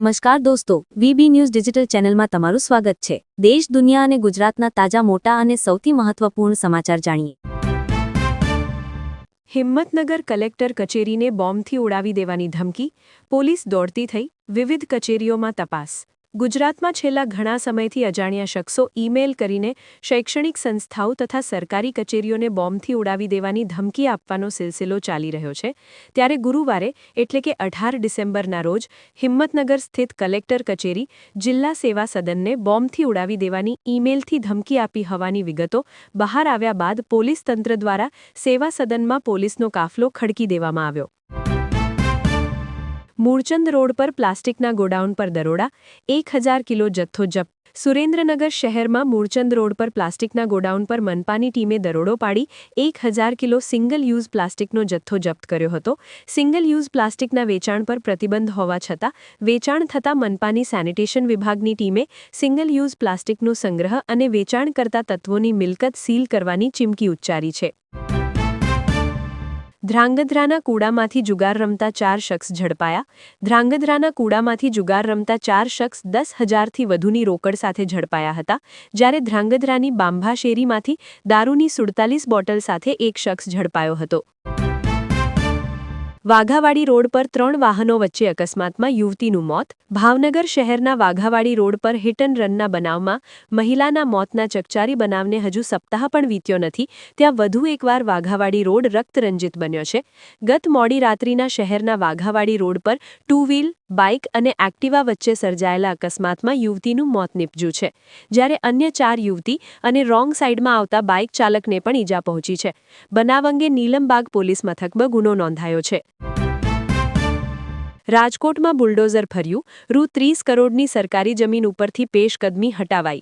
નમસ્કાર દોસ્તો, VB news digital ચેનલમાં તમારું સ્વાગત છે। દેશ, દુનિયા અને ગુજરાતના તાજા મોટા અને સૌથી મહત્વપૂર્ણ સમાચાર જાણીએ। હિંમતનગર કલેક્ટર કચેરીને બોમ્બથી ઉડાવી દેવાની ધમકી, પોલીસ દોડતી થઈ, વિવિધ કચેરીઓમાં તપાસ। ગુજરાતમાં છેલ્લા ઘણા સમયથી અજાણ્યા શખ્સો ઈમેલ કરીને શૈક્ષણિક સંસ્થાઓ તથા સરકારી કચેરીઓને બોમ્બથી ઉડાવી દેવાની ધમકી આપવાનો સિલસિલો ચાલી રહ્યો છે। ત્યારે ગુરુવારે એટલે કે 18 ડિસેમ્બરના રોજ હિંમતનગર સ્થિત કલેક્ટર કચેરી જિલ્લા સેવા સદનને બોમ્બથી ઉડાવી દેવાની ઈમેલથી ધમકી આપી હોવાની વિગતો બહાર આવ્યા બાદ પોલીસ તંત્ર દ્વારા સેવા સદનમાં પોલીસનો કાફલો ખડકી દેવામાં આવ્યો। મૂળચંદ રોડ પર પ્લાસ્ટિકના ગોડાઉન પર દરોડા, 1000 કિલો જથ્થો જપ્ત। સુરેન્દ્રનગર શહેરમાં મૂળચંદ રોડ પર પ્લાસ્ટિકના ગોડાઉન પર મનપાની ટીમે દરોડો પાડી 1000 કિલો સિંગલ યુઝ પ્લાસ્ટિકનો જથ્થો જપ્ત કર્યો હતો। સિંગલ યુઝ પ્લાસ્ટિકના વેચાણ પર પ્રતિબંધ હોવા છતાં વેચાણ થતા મનપાની સેનિટેશન વિભાગની ટીમે સિંગલ યુઝ પ્લાસ્ટિકનો સંગ્રહ અને વેચાણ કરતા તત્વોની મિલકત સીલ કરવાની ચીમકી ઉચ્ચારી છે। ધ્રાંગધ્રાના કૂડામાંથી જુગાર રમતા 4 શખ્સ ઝડપાયા। ધ્રાંગધ્રાના કૂડામાંથી જુગાર રમતા 4 શખ્સ 10,000થી વધુની રોકડ સાથે ઝડપાયા હતા, જ્યારે ધ્રાંગધ્રાની બાંભા શેરીમાંથી દારૂની 47 બોટલ સાથે એક શખ્સ ઝડપાયો હતો। વાઘાવાડી રોડ પર 3 વાહનો વચ્ચે અકસ્માતમાં યુવતીનું મોત। ભાવનગર શહેરના વાઘાવાડી રોડ પર હિટ એન્ડ રનના બનાવમાં મહિલાના મોતના ચકચારી બનાવને હજુ સપ્તાહ પણ વીત્યો નથી ત્યાં વધુ એકવાર વાઘાવાડી રોડ રક્તરંજિત બન્યો છે। ગત મોડી રાત્રિના શહેરના વાઘાવાડી રોડ પર 2 વ્હીલ, બાઇક અને એક્ટિવા વચ્ચે સર્જાયેલા અકસ્માતમાં યુવતીનું મોત નીપજ્યું છે, જ્યારે અન્ય 4 યુવતી અને રોંગ સાઇડમાં આવતા બાઇક ચાલકને પણ ઈજા પહોંચી છે। બનાવ અંગે નીલમબાગ પોલીસ મથકમાં ગુનો નોંધાયો છે। રાજકોટમાં બુલડોઝર ફર્યું, રૂ30 કરોડની સરકારી જમીન ઉપરથી પેશકદમી હટાવાઈ।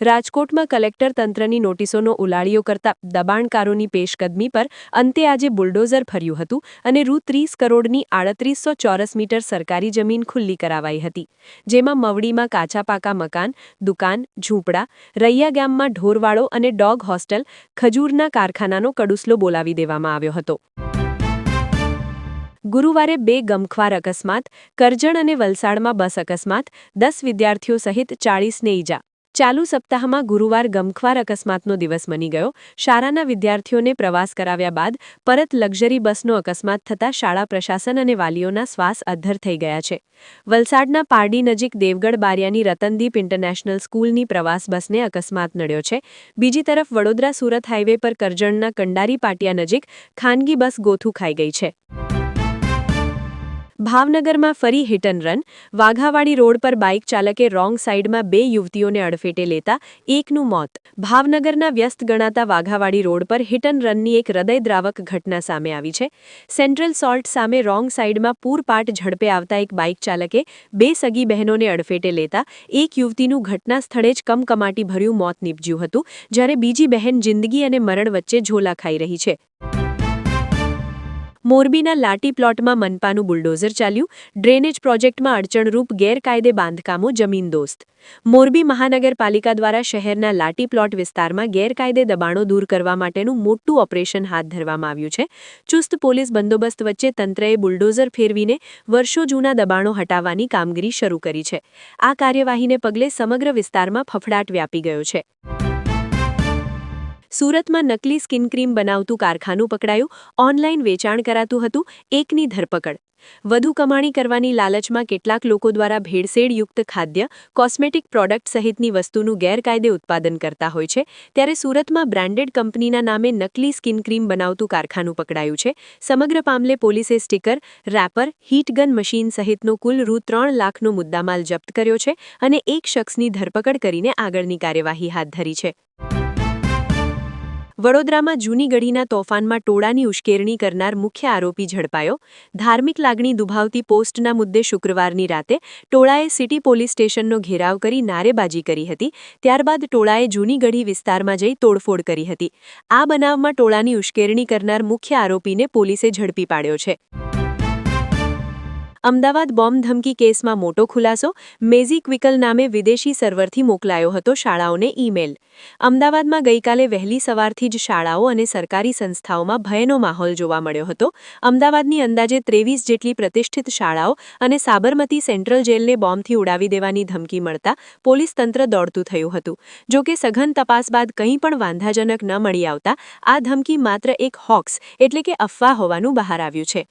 રાજકોટમાં કલેક્ટર તંત્રની નોટિસોનો ઉલાળિયો કરતા દબાણકારોની પેશકદમી પર અંતે આજે બુલડોઝર ફર્યું હતું અને રૂ30 કરોડની 3800 ચોરસ મીટર સરકારી જમીન ખુલ્લી કરાવાઈ હતી, જેમાં મવડીમાં કાચા પાકા મકાન, દુકાન, ઝૂંપડા, રૈયા ગામમાં ઢોરવાડો અને ડોગ હોસ્ટેલ, ખજૂરના કારખાનાનો કડુસલો બોલાવી દેવામાં આવ્યો હતો। ગુરુવારે 2 ગમખ્વાર અકસ્માત, કરજણ અને વલસાડમાં બસ અકસ્માત, 10 વિદ્યાર્થીઓ સહિત 40ને ઈજા। ચાલુ સપ્તાહમાં ગુરુવાર ગમખ્વાર અકસ્માતનો દિવસ બની ગયો। શાળાના વિદ્યાર્થીઓને પ્રવાસ કરાવ્યા બાદ પરત લક્ઝરી બસનો અકસ્માત થતાં શાળા પ્રશાસન અને વાલીઓના શ્વાસ અદ્ધર થઈ ગયા છે। વલસાડના પારડી નજીક દેવગઢ બારિયાની રતનદીપ ઇન્ટરનેશનલ સ્કૂલની પ્રવાસ બસને અકસ્માત નડ્યો છે। બીજી તરફ વડોદરા સુરત હાઈવે પર કરજણના કંડારી પાટિયા નજીક ખાનગી બસ ગોથું ખાઈ ગઈ છે। ભાવનગરમાં ફરી hit and run, Waghawadi road પર બાઇક ચાલકે રોંગ સાઇડમાં 2 યુવતીઓને અડફેટે લેતા એકનું મોત। ભાવનગરના વ્યસ્ત ગણાતા વાઘાવાડી રોડ પર હિટ એન્ડ રનની એક હૃદયદ્રાવક ઘટના સામે આવી છે। સેન્ટ્રલ સોલ્ટ સામે રોંગ સાઇડમાં પૂરપાટ ઝડપે આવતા એક બાઇક ચાલકે 2 સગી બહેનોને અડફેટે લેતા એક યુવતીનું ઘટના સ્થળે જ કમકમાટી ભર્યું મોત નીપજ્યું હતું, જ્યારે બીજી બહેન જિંદગી અને મરણ વચ્ચે ઝોલા ખાઈ રહી છે। મોરબીના લાટી પ્લોટમાં મનપાનું બુલડોઝર ચાલ્યું, ડ્રેનેજ પ્રોજેક્ટમાં અડચણરૂપ ગેરકાયદે બાંધકામો જમીનદોસ્ત। મોરબી મહાનગરપાલિકા દ્વારા શહેરના લાટી પ્લોટ વિસ્તારમાં ગેરકાયદે દબાણો દૂર કરવા માટેનું મોટું ઓપરેશન હાથ ધરવામાં આવ્યું છે। ચુસ્ત પોલીસ બંદોબસ્ત વચ્ચે તંત્રએ બુલડોઝર ફેરવીને વર્ષો જૂના દબાણો હટાવવાની કામગીરી શરૂ કરી છે। આ કાર્યવાહીને પગલે સમગ્ર વિસ્તારમાં ફફડાટ વ્યાપી ગયો છે। સુરતમાં નકલી સ્કિન ક્રીમ બનાવતું કારખાનું પકડાયું, ઓનલાઈન વેચાણ કરાતું હતું, એકની ધરપકડ। વધુ કમાણી કરવાની લાલચમાં કેટલાક લોકો દ્વારા ભેળસેળયુક્ત ખાદ્ય, કોસ્મેટિક પ્રોડક્ટ સહિતની વસ્તુનું ગેરકાયદે ઉત્પાદન કરતા હોય છે, ત્યારે સુરતમાં બ્રાન્ડેડ કંપનીના નામે નકલી સ્કિન ક્રીમ બનાવતું કારખાનું પકડાયું છે। સમગ્ર મામલે પોલીસે સ્ટીકર, રેપર, હીટગન મશીન સહિતનો કુલ રૂ3 લાખનો મુદ્દામાલ જપ્ત કર્યો છે અને એક શખ્સની ધરપકડ કરીને આગળની કાર્યવાહી હાથ ધરી છે। વડોદરામાં જૂની ગઢીના તોફાનમાં ટોળાની ઉશ્કેરણી કરનાર મુખ્ય આરોપી ઝડપાયો। ધાર્મિક લાગણી દુભાવતી પોસ્ટના મુદ્દે શુક્રવારની રાતે ટોળાએ સિટી પોલીસ સ્ટેશનનો ઘેરાવ કરી નારેબાજી કરી હતી। ત્યારબાદ ટોળાએ જૂની ગઢી વિસ્તારમાં જઈ તોડફોડ કરી હતી। આ બનાવમાં ટોળાની ઉશ્કેરણી કરનાર મુખ્ય આરોપીને પોલીસે ઝડપી પાડ્યો છે। અમદાવાદ બોમ્બ ધમકી કેસમાં મોટો ખુલાસો. મેઝી ક્વિકલ નામે વિદેશી સર્વરથી મોકલાયો હતો શાળાઓને ઈમેલ. અમદાવાદમાં ગઈકાલે વહેલી સવારથી જ શાળાઓ અને સરકારી સંસ્થાઓમાં ભયનો માહોલ જોવા મળ્યો હતો. અમદાવાદની અંદાજે 23 જેટલી પ્રતિષ્ઠિત શાળાઓ અને સાબરમતી સેન્ટ્રલ જેલને બોમ્બથી ઉડાવી દેવાની ધમકી મળતા પોલીસ તંત્ર દોડતું થયું હતું. જો કે સઘન તપાસ બાદ કંઈ પણ વાંધાજનક ન મળી આવતા આ ધમકી માત્ર એક હોક્સ એટલે કે અફવા હોવાનું બહાર આવ્યું છે.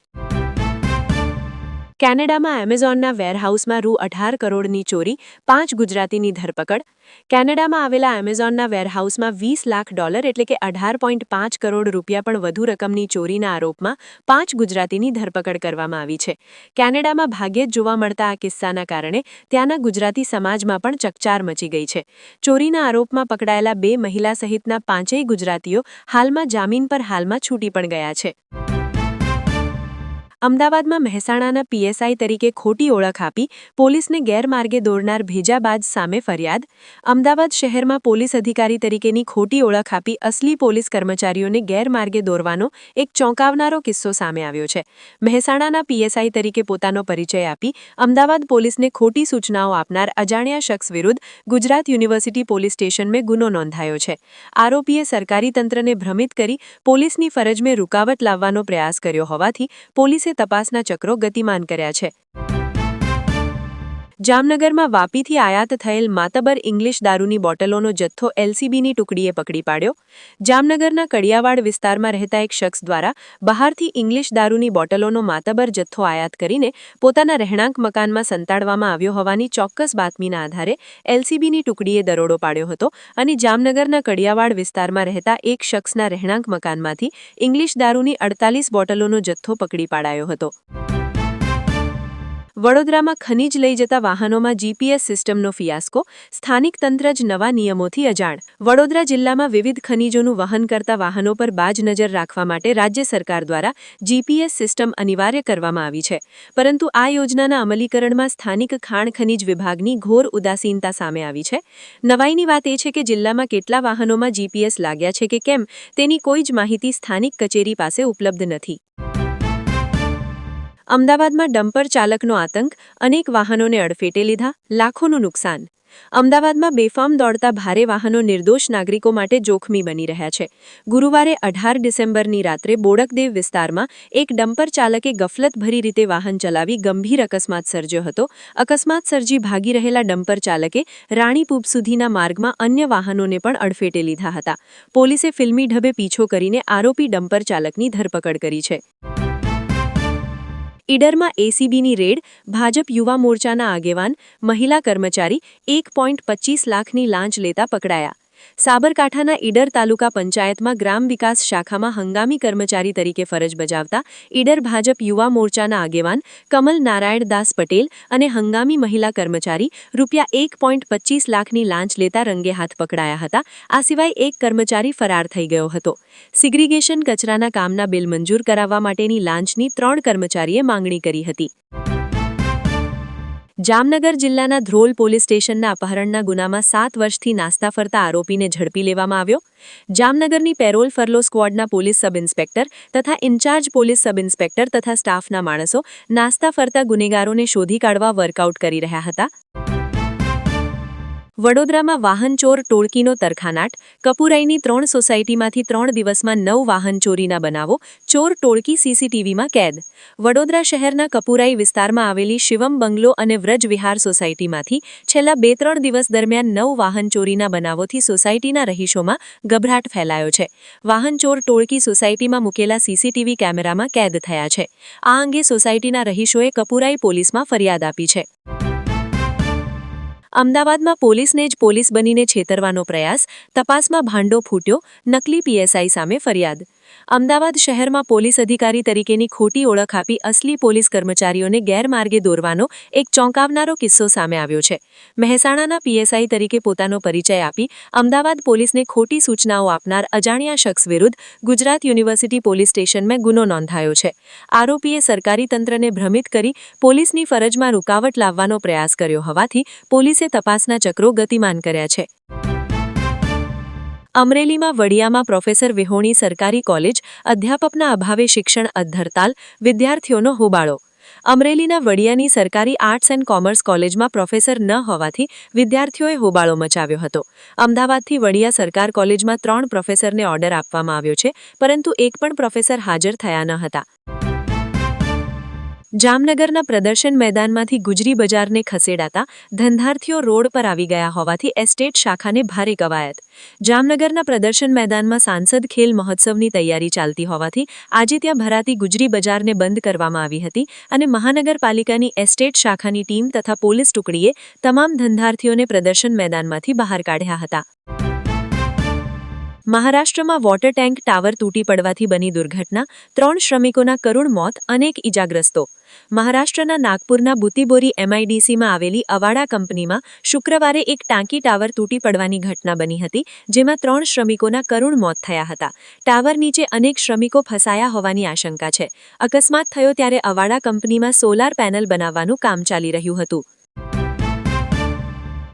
કેનેડામાં એમેઝોનના વેરહાઉસમાં ₹18 કરોડની ચોરી, 5 ગુજરાતીની ધરપકડ. કેનેડામાં આવેલા એમેઝોનના વેરહાઉસમાં $20 લાખ એટલે કે 18.5 કરોડ રૂપિયા પણ વધુ રકમની ચોરીના આરોપમાં 5 ગુજરાતીની ધરપકડ કરવામાં આવી છે. કેનેડામાં ભાગ્યે જ જોવા મળતા આ કિસ્સાના કારણે ત્યાંના ગુજરાતી સમાજમાં પણ ચકચાર મચી ગઈ છે. ચોરીના આરોપમાં પકડાયેલા 2 મહિલા સહિતના 5 ગુજરાતીઓ હાલમાં જામીન પર છૂટી પણ ગયા છે. અમદાવાદમાં મહેસાણાના પીએસઆઈ તરીકે ખોટી ઓળખ આપી પોલીસને ગેરમાર્ગે દોરનાર ભેજાબાજ સામે ફરિયાદ. અમદાવાદ શહેરમાં પોલીસ અધિકારી તરીકેની ખોટી ઓળખ આપી અસલી પોલીસ કર્મચારીઓને ગેરમાર્ગે દોરવાનો એક ચોંકાવનારો કિસ્સો સામે આવ્યો છે. મહેસાણાના પીએસઆઈ તરીકે પોતાનો પરિચય આપી અમદાવાદ પોલીસને ખોટી સૂચનાઓ આપનાર અજાણ્યા શખ્સ વિરુદ્ધ ગુજરાત યુનિવર્સિટી પોલીસ સ્ટેશનમાં ગુનો નોંધાયો છે. આરોપીએ સરકારી તંત્રને ભ્રમિત કરી પોલીસની ફરજમાં રૂકાવટ લાવવાનો પ્રયાસ કર્યો હોવાથી પોલીસે તપાસના ચક્રો ગતિમાન કર્યા છે. જામનગરમાં વાપીથી આયાત થયેલ માતબર ઇંગ્લિશ દારૂની બોટલોનો જથ્થો એલસીબીની ટુકડીએ પકડી પાડ્યો. જામનગરના કડિયાવાડ વિસ્તારમાં રહેતા એક શખ્સ દ્વારા બહારથી ઇંગ્લિશ દારૂની બોટલોનો માતબર જથ્થો આયાત કરીને પોતાના રહેણાંક મકાનમાં સંતાડવામાં આવ્યો હોવાની ચોક્કસ બાતમીના આધારે એલસીબીની ટુકડીએ દરોડો પાડ્યો હતો અને જામનગરના કડિયાવાડ વિસ્તારમાં રહેતા એક શખ્સના રહેણાંક મકાનમાંથી ઇંગ્લિશ દારૂની 48 બોટલોનો જથ્થો પકડી પાડાયો હતો. વડોદરામાં ખનીજ લઈ જતા વાહનોમાં જીપીએસ સિસ્ટમનો ફિયાસ્કો, સ્થાનિક તંત્ર જ નવા નિયમોથી અજાણ. વડોદરા જિલ્લામાં વિવિધ ખનીજોનું વહન કરતા વાહનો પર બાજ નજર રાખવા માટે રાજ્ય સરકાર દ્વારા જીપીએસ સિસ્ટમ અનિવાર્ય કરવામાં આવી છે. પરંતુ આ યોજનાના અમલીકરણમાં સ્થાનિક ખાણ ખનીજ વિભાગની ઘોર ઉદાસીનતા સામે આવી છે. નવાઈની વાત એ છે કે જિલ્લામાં કેટલા વાહનોમાં જીપીએસ લાગ્યા છે કે કેમ તેની કોઈ જ માહિતી સ્થાનિક કચેરી પાસે ઉપલબ્ધ નથી. અમદાવાદમાં ડમ્પર ચાલકનો આતંક, અનેક વાહનોને અડફેટે લીધા, લાખોનું નુકસાન. અમદાવાદમાં બેફામ દોડતા ભારે વાહનો નિર્દોષ નાગરિકો માટે જોખમી બની રહ્યા છે. ગુરુવારે 18 ડિસેમ્બરની રાત્રે બોડકદેવ વિસ્તારમાં એક ડમ્પર ચાલકે ગફલતભરી રીતે વાહન ચલાવી ગંભીર અકસ્માત સર્જ્યો હતો. અકસ્માત સર્જી ભાગી રહેલા ડમ્પર ચાલકે રાણીપુબ સુધીના માર્ગમાં અન્ય વાહનોને પણ અડફેટે લીધા હતા. પોલીસે ફિલ્મી ઢબે પીછો કરીને આરોપી ડમ્પર ચાલકની ધરપકડ કરી છે. ઈડરમાં એસીબીની રેડ, ભાજપ યુવા મોરચાના આગેવાન, મહિલા કર્મચારી 1.25 લાખની લાંચ લેતા પકડાયા. સાબરકાંઠાના ઈડર તાલુકા પંચાયતમાં ગ્રામ વિકાસ શાખામાં હંગામી કર્મચારી તરીકે ફરજ બજાવતા ઈડર ભાજપ યુવા મોરચાના આગેવાન કમલ નારાયણ દાસ પટેલ અને હંગામી મહિલા કર્મચારી ₹1.25 લાખની લાંચ લેતા રંગે હાથ પકડાયા હતા. આ સિવાય એક કર્મચારી ફરાર થઈ ગયો હતો. સિગ્રીગેશન કચરાના કામના બિલ મંજૂર કરાવવા માટેની લાંચની 3 કર્મચારીએ માંગણી કરી હતી. જામનગર જિલ્લાના ધ્રોલ પોલીસ સ્ટેશનના અપહરણના ગુનામાં 7 વર્ષથી નાસ્તા ફરતા આરોપીને ઝડપી લેવામાં આવ્યો. જામનગરની પેરોલ ફરલો સ્ક્વોડના પોલીસ સબ ઇન્સ્પેક્ટર તથા ઇન્ચાર્જ પોલીસ સબ ઇન્સ્પેક્ટર તથા સ્ટાફના માણસો નાસ્તા ફરતા ગુનેગારોને શોધી કાઢવા વર્કઆઉટ કરી રહ્યા હતા. વડોદરામાં વાહન ચોર ટોળકીનો તરખાનાટ. કપુરાઈની 3 સોસાયટીમાંથી 3 દિવસમાં 9 વાહન ચોરીના બનાવો. ચોર ટોળકી સીસીટીવીમાં કેદ. વડોદરા શહેરના કપુરાઈ વિસ્તારમાં આવેલી શિવમ બંગલો અને વ્રજ વિહાર સોસાયટીમાંથી છેલ્લા 2-3 દિવસ દરમિયાન 9 વાહન ચોરીના બનાવોથી સોસાયટીના રહીશોમાં ગભરાટ ફેલાયો છે. વાહન ચોર ટોળકી સોસાયટીમાં મૂકેલા સીસીટીવી કેમેરામાં કેદ થયા છે. આ અંગે સોસાયટીના રહીશોએ કપુરાઈ પોલીસમાં ફરિયાદ આપી છે. અમદાવાદમાં પોલીસને જ પોલીસ બનીને છેતરવાનો પ્રયાસ, તપાસમાં ભાંડો ફૂટ્યો, નકલી પીએસઆઈ સામે ફરિયાદ. અમદાવાદ શહેરમાં પોલીસ અધિકારી તરીકેની ખોટી ઓળખ આપી અસલી પોલીસ કર્મચારીઓને ગેરમાર્ગે દોરવાનો એક ચોંકાવનારો કિસ્સો સામે આવ્યો છે. મહેસાણાના પીએસઆઈ તરીકે પોતાનો પરિચય આપી અમદાવાદ પોલીસને ખોટી સૂચનાઓ આપનાર અજાણ્યા શખ્સ વિરુદ્ધ ગુજરાત યુનિવર્સિટી પોલીસ સ્ટેશનમાં ગુનો નોંધાયો છે. આરોપીએ સરકારી તંત્રને ભ્રમિત કરી પોલીસની ફરજમાં રૂકાવટ લાવવાનો પ્રયાસ કર્યો હોવાથી પોલીસે તપાસના ચક્રો ગતિમાન કર્યા છે. અમરેલીમાં વડિયામાં પ્રોફેસર વિહોણી સરકારી કોલેજ, અધ્યાપકના અભાવે શિક્ષણ અધ્ધરતાલ, વિદ્યાર્થીઓનો હોબાળો. અમરેલીના વડિયાની સરકારી આર્ટ્સ એન્ડ કોમર્સ કોલેજમાં પ્રોફેસર ન હોવાથી વિદ્યાર્થીઓએ હોબાળો મચાવ્યો હતો. અમદાવાદથી વડિયા સરકાર કોલેજમાં 3 પ્રોફેસરને ઓર્ડર આપવામાં આવ્યો છે, પરંતુ એક પણ પ્રોફેસર હાજર થયા ન હતા. જામનગરના પ્રદર્શન મેદાનમાંથી ગુજરી બજારને ખસેડાતા ધંધાર્થીઓ રોડ પર આવી ગયા હોવાથી એસ્ટેટ શાખાને ભારે કવાયત. જામનગરના પ્રદર્શન મેદાનમાં સાંસદ ખેલ મહોત્સવની તૈયારી ચાલતી હોવાથી આજે ત્યાં ભરાતી ગુજરી બજારને બંધ કરવામાં આવી હતી અને મહાનગરપાલિકાની એસ્ટેટ શાખાની ટીમ તથા પોલીસ ટુકડીએ તમામ ધંધાર્થીઓને પ્રદર્શન મેદાનમાંથી બહાર કાઢ્યા હતા. મહારાષ્ટ્રમાં વોટર ટેન્ક ટાવર તૂટી પડવાથી બની દુર્ઘટના, 3 શ્રમિકોના કરુણ મોત, અનેક ઇજાગ્રસ્તો. મહારાષ્ટ્રના નાગપુરના બુતીબોરી MIDCમાં આવેલી અવાડા કંપનીમાં શુક્રવારે એક ટાંકી ટાવર તૂટી પડવાની ઘટના બની હતી, જેમાં 3 શ્રમિકોના કરુણ મોત થયા હતા. ટાવર નીચે અનેક શ્રમિકો ફસાયા હોવાની આશંકા છે. અકસ્માત થયો ત્યારે અવાડા કંપનીમાં સોલાર પેનલ બનાવવાનું કામ ચાલી રહ્યું હતું.